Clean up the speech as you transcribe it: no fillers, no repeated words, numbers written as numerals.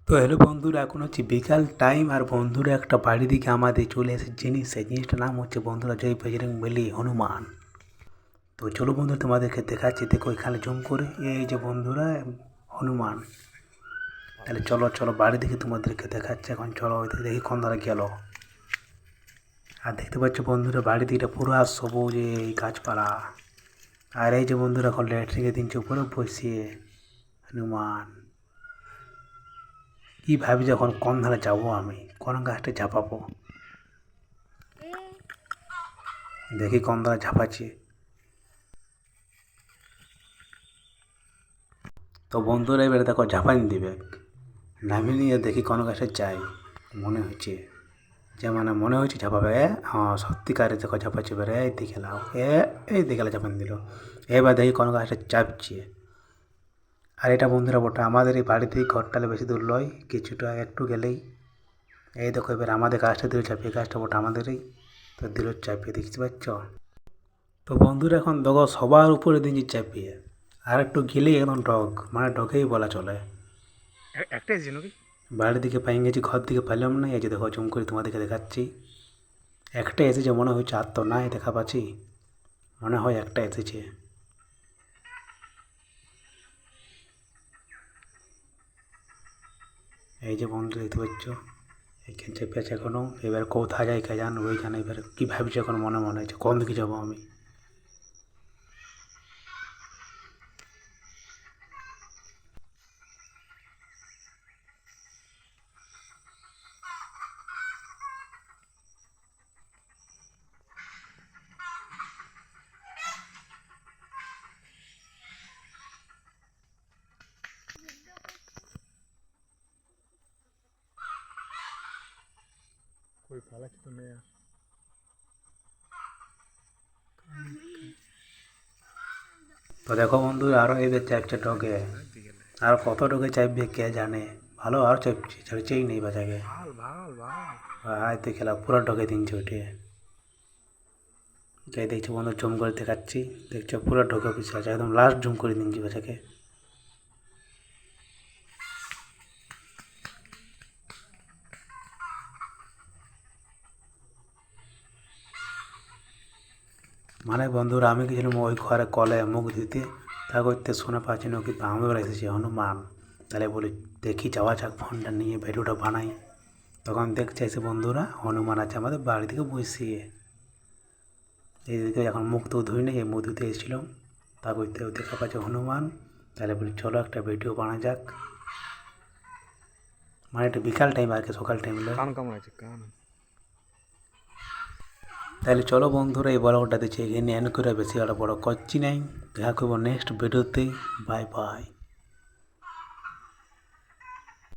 তো হ্যালো বন্ধুরা, এখন হচ্ছে বিকাল টাইম আর বন্ধুরা একটা বাড়ি দিকে আমাদের চলে এসে জিনিস, সেই জিনিসটার নাম হচ্ছে বন্ধুরা জয় বজরং বলি হনুমান। তো চলো বন্ধু তোমাদেরকে দেখাচ্ছি, দেখো এখানে জুম করে, এই যে বন্ধুরা হনুমান। তাহলে চলো চলো বাড়ি দিকে তোমাদেরকে দেখাচ্ছে, এখন চলো ওই দিকে দেখি কোন ধারে গেল। আর দেখতে পাচ্ছ বন্ধুরা বাড়ি দিকটা পুরো সবুজ এই গাছপালা। আর এই যে বন্ধুরা এখন ল্যাট্রিনে দিনছে উপরে বসিয়ে হনুমান। কি ভাবি যখন কোন ধারে যাবো, আমি কোন গাছটা ঝাঁপাবো, দেখি কোন ধারে ঝাঁপাচ্ছি। তো বন্ধুরা এবারে দেখো ঝাঁপানি দিবে, নামিয়ে নিয়ে দেখি কোনো গাছে যাই, মনে হচ্ছে যে মানে মনে হচ্ছে ঝাঁপাবে। হ্যাঁ সত্যিকারে দেখো ঝাঁপাচ্ছে, এবারে এই দিকে লাও, এই দিকে ঝাঁপানি দিল। এবার দেখি কোনো গাছটা চাপছে। আর এটা বন্ধুরা বটে আমাদের এই বাড়িতেই, ঘরটালে বেশি দূর লয়, কিছুটা একটু গেলেই। এই দেখো এবার আমাদের গাছটা দিল চাপিয়ে, গাছটা বটে আমাদেরই, তো দিল চাপিয়ে, দেখতে পাচ্ছ। তো বন্ধুরা এখন দেখো সবার উপরে দিনছি চাপিয়ে, আর একটু গেলেই একদম ডগ, মানে ডগেই বলা চলে। একটাই ছিল নাকি? বাড়ির দিকে পাই গেছি, ঘর দিকে পাইলাম না। এই যে দেখো জুম করে তোমাদেরকে দেখাচ্ছি, একটা এসেছে মনে হচ্ছে, আর তো নাই দেখা পাচ্ছি, মনে হয় একটা এসেছে। এই যে বন্ধু দেখতে পাচ্ছ এখানে চেপে আছে এখনো। এবার কোথায় যায় কে জান, ওইখানে এবার কী ভাবছি এখন, মনে মনে হচ্ছে কোন দিকে যাবো আমি। कोई फाला तो नहीं यार। তো দেখো বন্ধু আরও এবার চাপছে ডগে, আর কত ডগে চাপবে কে জানে, ভালো আর চাপছে, ছাড়ছেই নেই বাজাকে। भाल भाल भाल। আয় তো খেলা পুরো ডগে দিনছে ওঠে। যাই দেখছো বন্ধু জুম করে দেখাচ্ছি, দেখছো পুরো ঢোকে পিছিয়ে আছে, একদম লাস্ট জুম করে দিনছি বাচ্চাকে। মানে বন্ধুরা আমি গেছিলাম ওই ঘরে কলে মুখ ধুতে, তা করতে শোনা পাচ্ছি না কি বাংলা এসেছে হনুমান। তাহলে বলি দেখি যাওয়া যাক, ফোনটা নিয়ে ভিডিওটা বানাই। তখন দেখছে এসে বন্ধুরা হনুমান আছে আমাদের বাড়ি থেকে বসিয়ে। এইদিকে এখন মুখ তো ধুই নেই, মুখ ধুতে এসেছিলাম, তা করতে দেখা পাচ্ছে হনুমান। তাহলে বলি চলো একটা ভিডিও বানা যাক, মানে একটা বিকাল টাইম আর কি, সকাল টাইম নয়। कान कम আছে कान। তাহলে চলো বন্ধুরা এই ব্লগটা দিচ্ছি এখানে এন্ড করে, বেশি আর বড় করছি নাই। দেখা করবো নেক্সট ভিডিওতে। Bye bye.